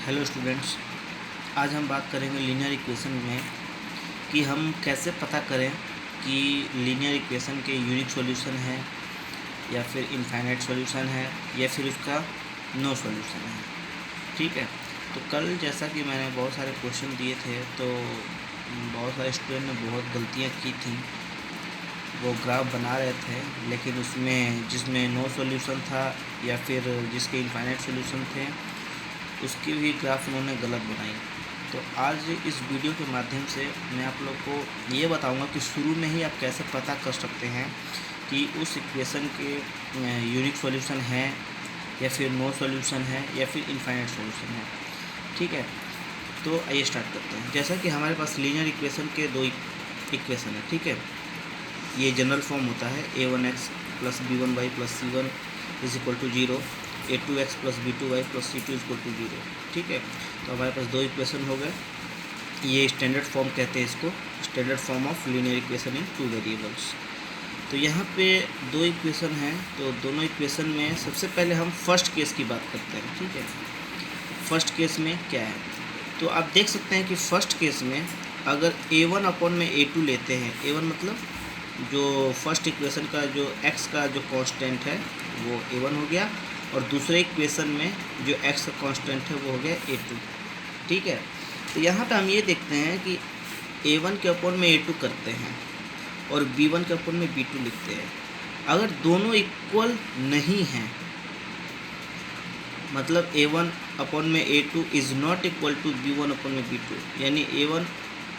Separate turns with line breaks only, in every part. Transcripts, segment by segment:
Hello students, आज हम बात करेंगे लीनियर इक्वेशन में कि हम कैसे पता करें कि लीनियर इक्वेशन के यूनिक सॉल्यूशन है या फिर इनफाइनाइट सॉल्यूशन है या फिर उसका नो सॉल्यूशन है। ठीक है, तो कल जैसा कि मैंने बहुत सारे क्वेश्चन दिए थे तो बहुत सारे स्टूडेंट ने बहुत गलतियाँ की थी। वो ग्राफ बना रहे थे लेकिन उसमें जिसमें नो सॉल्यूशन था या फिर जिसके इनफाइनाइट सॉल्यूशन थे उसकी भी ग्राफ उन्होंने गलत बनाई। तो आज इस वीडियो के माध्यम से मैं आप लोग को ये बताऊंगा कि शुरू में ही आप कैसे पता कर सकते हैं कि उस इक्वेशन के यूनिक सॉल्यूशन है या फिर नो सॉल्यूशन है या फिर इनफाइनाइट सॉल्यूशन है। ठीक है, तो आइए स्टार्ट करते हैं। जैसा कि हमारे पास लीनियर इक्वेशन के दो इक्वेशन है। ठीक है, ये जनरल फॉर्म होता है a1x plus b1y plus c1 is equal to 0, a2x plus b2y plus c2 is equal to 0। ठीक है, तो हमारे पास दो इक्वेशन हो गए। ये स्टैंडर्ड फॉर्म कहते हैं इसको, standard form of linear equation in two variables. तो यहाँ पे दो इक्वेशन हैं, तो दोनों इक्वेशन में सबसे पहले हम फर्स्ट केस की बात करते हैं। ठीक है, फर्स्ट केस में क्या है, तो आप देख सकते हैं कि फर्स्ट केस में अगर a1 अपॉन में a2 लेते हैं, a1 मतलब जो फर्स्ट इक्वेशन का जो x का जो कांस्टेंट है वो a1 हो गया, और दूसरे इक्वेशन में जो x का कांस्टेंट है वो हो गया a2। ठीक है, तो यहाँ पे हम ये देखते हैं कि a1 के अपॉन में a2 करते हैं और b1 के अपॉन में b2 लिखते हैं। अगर दोनों इक्वल नहीं हैं, मतलब a1 अपॉन में a2 is not equal to b1 upon में b2, यानी a1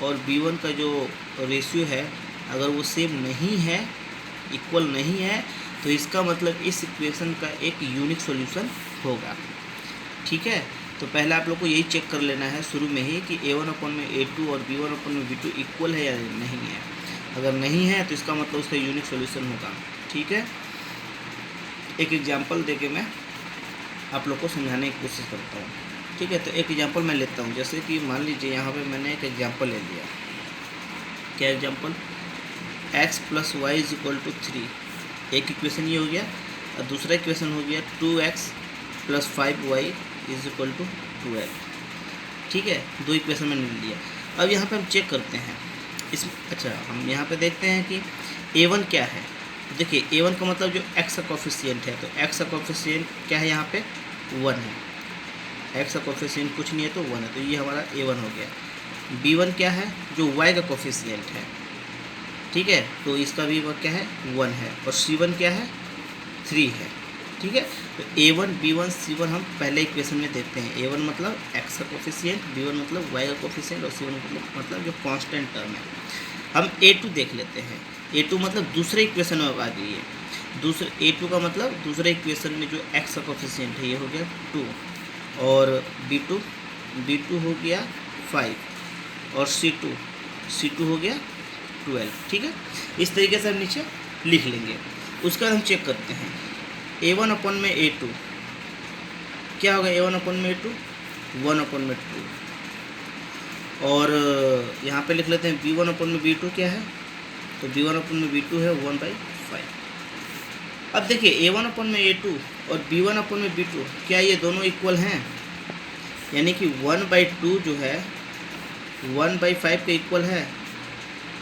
और b1 का जो रेशियो है अगर वो सेम नहीं है, इक्वल नहीं है, तो इसका मतलब इस इक्वेशन का एक यूनिक सॉल्यूशन होगा। ठीक है, तो पहले आप लोग को यही चेक कर लेना है शुरू में ही कि a1 अपॉन में a2 और b1 अपॉन में b2 इक्वल है या नहीं है। अगर नहीं है तो इसका मतलब उसका यूनिक सॉल्यूशन होगा। ठीक है, एक एग्जांपल देके मैं आप लोग को समझाने की कोशिश करता हूँ। ठीक है, तो एक एग्जांपल मैं लेता हूँ। जैसे कि मान लीजिए यहाँ पे मैंने एक एग्जांपल ले लिया। क्या example, x plus Y is equal to 3। एक इक्वेशन ये हो गया, और दूसरा इक्वेशन हो गया 2x plus 5y is equal to 12। ठीक है, दो इक्वेशन मैंने ले लिया। अब यहाँ पे हम चेक करते हैं अच्छा, हम यहाँ पे देखते हैं कि a1 क्या है। देखिए a1 का मतलब जो x का कोफिशिएंट है, तो x का कोफिशिएंट क्या है, यहाँ पे 1 है। x का कोफिशिएंट कुछ नहीं है तो 1 है, तो ये हमारा a1 हो गया। b1 क्या है, जो y का कोफिशिएंट है। ठीक है, तो इसका भी वह क्या है, 1 है, और c1 क्या है, 3 है। ठीक है, तो a1 b1 c1 हम पहले इक्वेशन में देखते हैं। a1 मतलब x का कोफिशिएंट, b1 मतलब y का कोफिशिएंट, और c1 मतलब जो कांस्टेंट टर्म है। हम a2 देख लेते हैं। a2 मतलब दूसरे इक्वेशन में आ गई है। दूसरे a2 का मतलब दूसरे इक्वेशन में जो x का कोफिशिएंट है ये हो गया 2, और b2 हो गया 5, और c2 हो गया 12। ठीक है, इस तरीके से हम नीचे लिख लेंगे। उसके बाद हम चेक करते हैं a1 अपॉन में a2 क्या होगा, a1 अपॉन में a2 1 अपॉन में 2, और यहाँ पे लिख लेते हैं b1 अपॉन में b2 क्या है, तो b1 अपॉन में b2 है 1/5। अब देखिए a1 अपॉन में a2 और b1 अपॉन में b2 क्या ये दोनों इक्वल हैं, यानी कि 1/2 जो है 1/5 के इक्वल है,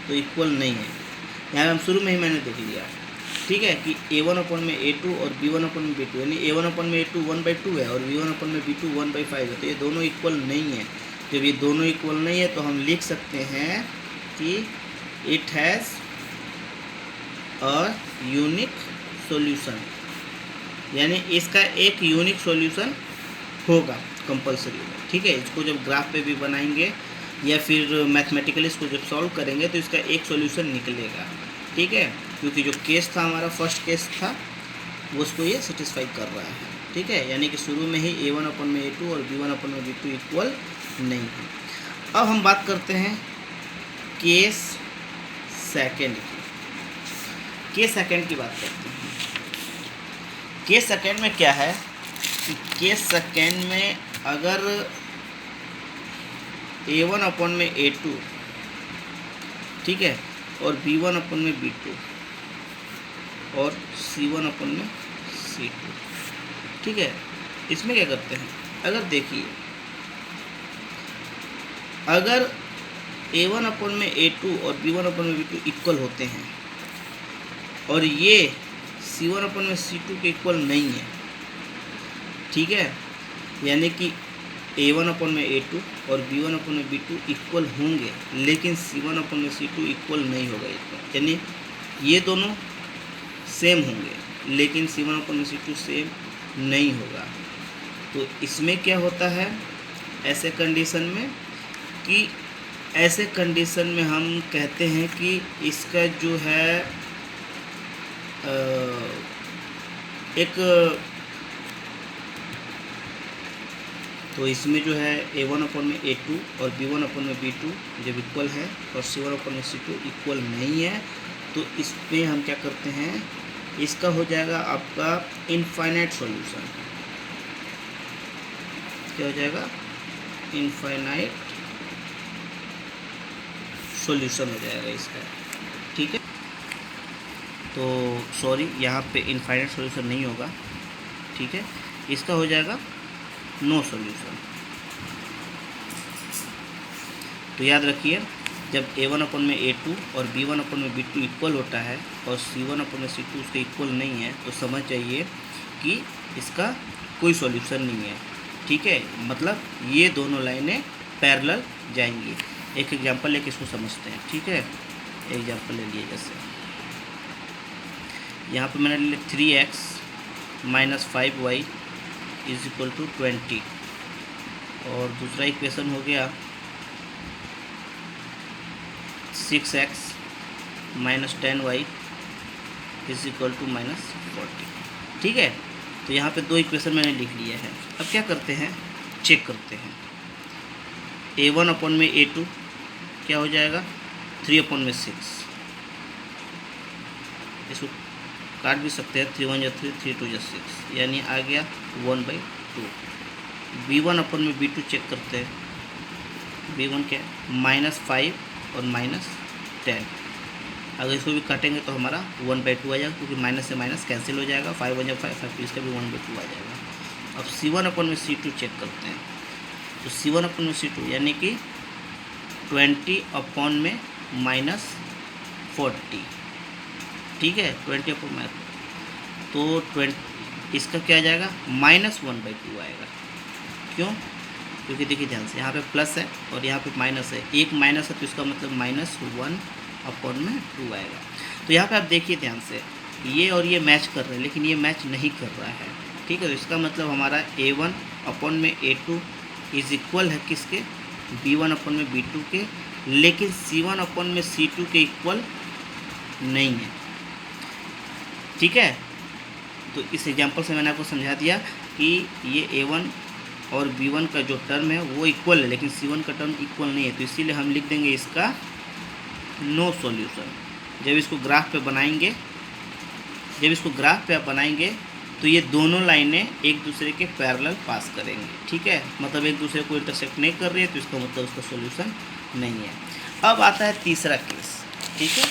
तो इक्वल नहीं है। यहाँ हम शुरू में ही मैंने देख लिया। ठीक है, कि a1 अपॉन में a2 और b1 अपॉन में b2, यानी a1 अपॉन में a2 1/2 है और b1 अपॉन में b2 1/5 है, तो ये दोनों इक्वल नहीं है। जब ये दोनों इक्वल नहीं है तो हम लिख सकते हैं कि it has a unique solution, यानी इसका एक यूनिक सॉल्यूशन होगा कंपलसरी। ठीक है, इसको जब ग्राफ पे भी बनाएंगे या फिर मैथमेटिकली इसको जब सॉल्व करेंगे तो इसका एक सॉल्यूशन निकलेगा। ठीक है, क्योंकि जो केस था हमारा फर्स्ट केस था वो उसको ये सेटिस्फाई कर रहा है। ठीक है, यानी कि शुरू में ही a1 अपॉन में a2 और b1 अपॉन में b2 इक्वल नहीं है। अब हम बात करते हैं केस सेकेंड की। केस सेकेंड की बात करते हैं। केस सेकेंड में क्या है कि केस सेकेंड में अगर a1 अपॉन में a2, ठीक है, और b1 अपॉन में b2 और c1 अपॉन में c2। ठीक है, इसमें क्या करते हैं, अगर देखिए अगर A1 अपन में A2 और B1 अपन में B2 इक्वल होते हैं और ये C1 अपन में C2 के इक्वल नहीं है, ठीक है, यानी कि A1 अपन में A2 और B1 अपन में B2 इक्वल होंगे, लेकिन C1 अपन में C2 इक्वल नहीं होगा इक्वल, यानी ये दोनों सेम होंगे लेकिन C1 अपन में C2 सेम नहीं होगा। तो इसमें क्या होता है ऐसे कंडीशन में, कि ऐसे कंडीशन में हम कहते हैं कि इसका जो है एक, तो इसमें जो है A1 अपन में A2 और B1 अपन में B2 जब इक्वल है और C1 अपन में C2 इक्वल नहीं है, तो इसमें हम क्या करते हैं, इसका हो जाएगा आपका इनफाइनाइट सॉल्यूशन। क्या हो जाएगा, इनफाइनाइट सॉल्यूशन हो जाएगा इसका, ठीक है। तो सॉरी, यहाँ पे इनफाइनाइट सॉल्यूशन नहीं होगा, ठीक है, इसका हो जाएगा नो सॉल्यूशन। तो याद रखिए, जब A1 अपन में A2 और B1 अपन में B2 इक्वल होता है और C1 अपन में C2 उसके इक्वल नहीं है, तो समझ जाइए कि इसका कोई सॉल्यूशन नहीं है, ठीक है। मतलब ये दोनों लाइनें पैरेलल जाएंगी। एक एग्जांपल लेके इसको समझते हैं, ठीक है। एग्जांपल ले लिए, जैसे यहाँ पे मैंने लिया 3x - 5y is equal to 20, और दूसरा इक्वेशन हो गया 6x - 10y is equal to -40, ठीक है। तो यहाँ पे दो इक्वेशन मैंने लिख लिया है। अब क्या करते हैं, चेक करते हैं। A1 अपन में A2 क्या हो जाएगा, 3 अपन में 6, इसको काट भी सकते हैं, 3 1 3 3 2 6, यानी आ गया 1/2। B1 अपन में B2 चेक करते हैं। B1 क्या है, -5 और -10। अगर इसको भी काटेंगे तो हमारा 1/2 आ जाएगा, क्योंकि माइनस से माइनस कैंसिल हो जाएगा। 5 1 5 5, इसका भी 1/2 आ जाएगा। अब C1 अपन में C2 चेक करते हैं। तो C1 अपन में C2 यानी कि 20 अपन में -40, ठीक है, 20 अपन में, तो 20 इसका क्या आ जाएगा, -1/2 आएगा। क्यों, क्योंकि देखिए ध्यान से, यहाँ पे प्लस है और यहाँ पे माइनस है, एक माइनस है तो इसका मतलब -1/2 आएगा। तो यहाँ पे आप देखिए ध्यान से, ये और ये मैच कर रहे हैं, लेकिन ये मैच नहीं कर रहा है, ठीक है। तो इसका मतलब हमारा A1 अपन में A2 इज इक्वल है किसके, B1 अपन में B2 के, लेकिन C1 अपन में C2 के इक्वल नहीं है, ठीक है। तो इस एग्जांपल से मैंने आपको समझा दिया कि ये A1 और B1 का जो टर्म है वो इक्वल है, लेकिन C1 का टर्म इक्वल नहीं है, तो इसीलिए हम लिख देंगे इसका नो सॉल्यूशन। जब इसको ग्राफ पे बनाएंगे, तो ये दोनों लाइनें एक दूसरे के पैरेलल पास करेंगे, ठीक है। मतलब एक दूसरे को इंटरसेक्ट नहीं कर रही है, तो इसका मतलब उसका सॉल्यूशन नहीं है। अब आता है तीसरा केस, ठीक है।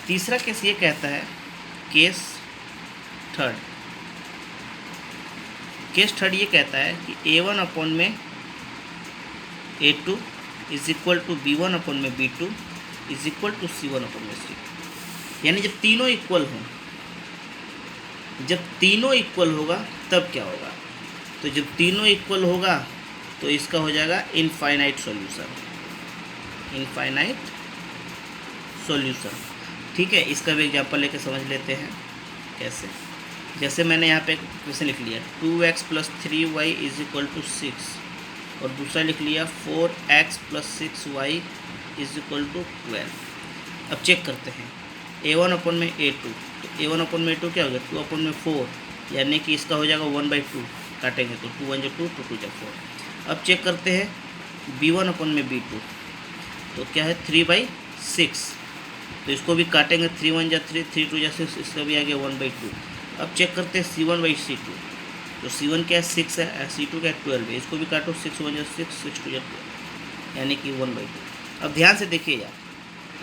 तीसरा केस ये कहता है, केस थर्ड ये कहता है कि A1 अपन में A2 is equal to B1 upon में B2 is equal to C1 अपन में C2। यानी जब तीनों इक्वल होगा तब क्या होगा, तो जब तीनों इक्वल होगा तो इसका हो जाएगा इनफाइनाइट सॉल्यूशन, ठीक है। इसका भी एग्जांपल लेके समझ लेते हैं कैसे। जैसे मैंने यहाँ पे क्वेश्चन लिख लिया 2x + 3y is equal to 6, और दूसरा लिख लिया 4x + 6y is equal to 12। अब चेक करते हैं A1 अपन में A2, तो A1 अपन में A2 क्या हो गया, 2 अपन में 4, यानी कि इसका हो जाएगा 1/2, काटेंगे तो 2 1 2 2 2 4। अब चेक करते हैं B1 अपन में B2, तो क्या है 3/6, तो इसको भी काटेंगे, 3 1 3 3 2 6, इसका भी आ गया 1/2। अब चेक करते हैं C1/C2, तो C1 क्या है 6 है, C2 क्या है 12 है, इसको भी काटो, 6 1 6 6 2 12, यानी कि 1/2। अब ध्यान से देखिए यार,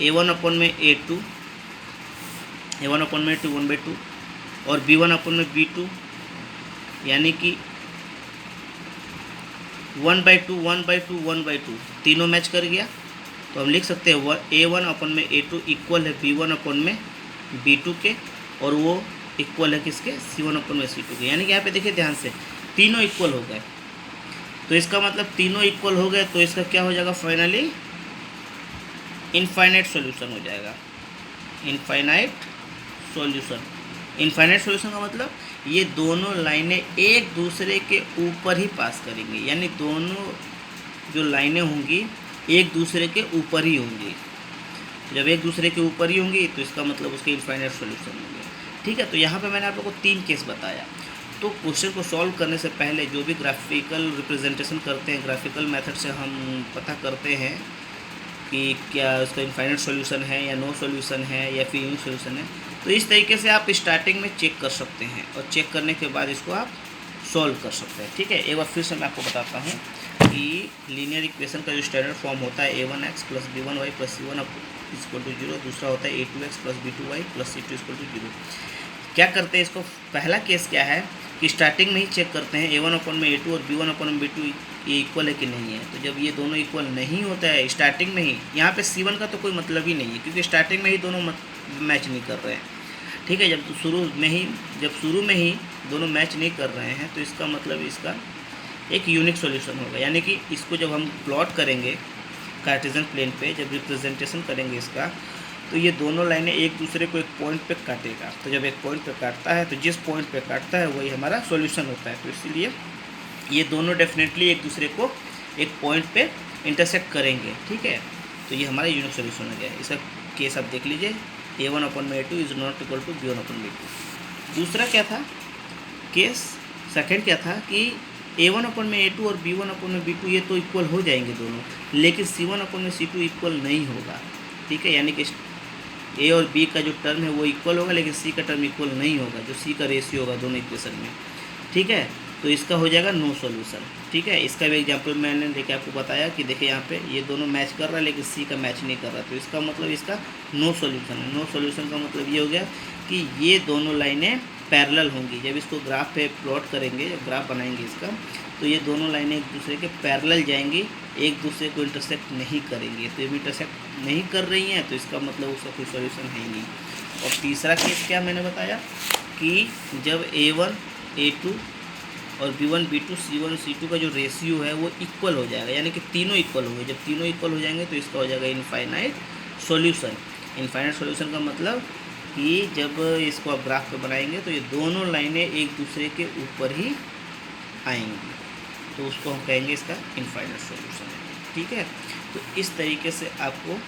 A1 अपन में A2 1/2 और B1 अपन में B2, यानी कि 1/2 1/2 1/2 तीनों मैच कर गया, तो हम लिख सकते हैं A1 अपन में A2 इक्वल है B1 अपन में B2 के, और वो इक्वल है किसके, C1 अपन में C2 के। यानी कि यहाँ पे देखिए ध्यान से तीनों इक्वल हो गए, तो इसका मतलब तीनों इक्वल हो गए तो इसका क्या हो जाएगा फाइनली, इनफाइनाइट सॉल्यूशन हो जाएगा। इनफाइनाइट सॉल्यूशन, इनफाइनाइट सॉल्यूशन का मतलब ये दोनों लाइनें एक दूसरे के ऊपर ही पास करेंगी, यानी दोनों जो लाइनें होंगी एक दूसरे के ऊपर ही होंगी। जब एक दूसरे के ऊपर ही होंगी तो इसका मतलब उसके इनफाइनाइट सॉल्यूशन होंगे। ठीक है, तो यहाँ पे मैंने आप लोगों को 3 केस बताया। तो क्वेश्चन को सॉल्व करने से पहले जो भी ग्राफिकल रिप्रेजेंटेशन करते हैं, ग्राफिकल मेथड से हम पता करते हैं कि क्या उसका इनफाइनाइट सॉल्यूशन है या नो सॉल्यूशन है या फिर यूनिक सॉल्यूशन है। तो इस तरीके से आप स्टार्टिंग में चेक कर सकते हैं, और चेक करने के बाद इसको आप सॉल्व कर सकते हैं। ठीक है, एक बार फिर से मैं आपको बताता हूँ कि लीनियर इक्वेशन का जो स्टैंडर्ड फॉर्म होता है A1x + B1y + C1 = 0, दूसरा होता है A2x + B2y + C2 = 0। क्या करते हैं इसको, पहला केस क्या है कि स्टार्टिंग में ही चेक करते हैं A1 अपन में A2 और B1 अपन में B2 ये इक्वल है कि नहीं है। तो जब ये दोनों इक्वल नहीं होता है स्टार्टिंग में ही, यहाँ पे C1 का तो कोई मतलब ही नहीं है क्योंकि स्टार्टिंग में ही दोनों मैच नहीं कर रहे हैं। ठीक है, जब शुरू में ही दोनों मैच नहीं कर रहे हैं तो इसका मतलब इसका एक यूनिक सॉल्यूशन होगा। यानी कि इसको जब हम प्लॉट करेंगे कार्टेशियन प्लेन पे, जब रिप्रेजेंटेशन करेंगे इसका, तो ये दोनों लाइनें एक दूसरे को एक पॉइंट पे काटेगा। तो जब एक पॉइंट पे काटता है तो जिस पॉइंट पे काटता है वही हमारा सॉल्यूशन होता है। तो इसीलिए ये दोनों डेफिनेटली एक दूसरे को एक पॉइंट पे इंटरसेक्ट करेंगे। ठीक है, तो ये हमारा यूनिक सॉल्यूशन हो गया। इसका केस आप देख लीजिए, A1 अपन में A2 is not equal to B1 upon में B2। दूसरा क्या था, केस सेकंड क्या था कि A1 अपन में A2 और B1 अपन में B2 ये तो इक्वल हो जाएंगे दोनों, लेकिन C1 अपन में C2 इक्वल नहीं होगा। ठीक है, यानी कि A और B का जो टर्म है वो इक्वल होगा, लेकिन C का टर्म इक्वल नहीं होगा, जो C का रेशियो होगा दोनों इक्वेशन में। ठीक है, तो इसका हो जाएगा नो सॉल्यूशन। ठीक है, इसका भी एग्जांपल मैंने देखिए आपको बताया कि देखिए यहाँ पे ये दोनों मैच कर रहा है लेकिन C का मैच नहीं कर रहा, तो इसका मतलब इसका नो सॉल्यूशन है। नो सॉल्यूशन का मतलब ये हो गया कि ये दोनों लाइनें पैरेलल होंगी। जब इसको ग्राफ पे प्लॉट करेंगे, जब ग्राफ बनाएंगे इसका, तो ये दोनों लाइनें एक दूसरे के पैरेलल जाएंगी, एक दूसरे को इंटरसेक्ट नहीं करेंगी। तो ये भी इंटरसेक्ट नहीं कर रही हैं तो इसका मतलब उसका कोई सॉल्यूशन है ही नहीं। और तीसरा केस क्या मैंने बताया कि जब A1 A2 और B1 B2 C1 C2 का जो रेशियो है वो इक्वल हो जाएगा, यानी कि तीनों इक्वल होंगे। जब तीनों इक्वल हो जाएंगे तो इसका हो जाएगा इनफाइनाइट सॉल्यूशन। इनफाइनाइट सॉल्यूशन का मतलब कि जब इसको आप ग्राफ पे बनाएंगे तो ये दोनों लाइनें एक दूसरे के ऊपर ही आएंगी, तो उसको हम कहेंगे इसका इनफाइनाइट सॉल्यूशन है। ठीक है, तो इस तरीके से आपको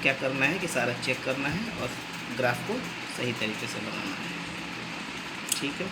क्या करना है कि सारा चेक करना है और ग्राफ को सही तरीके से बनाना है। ठीक है।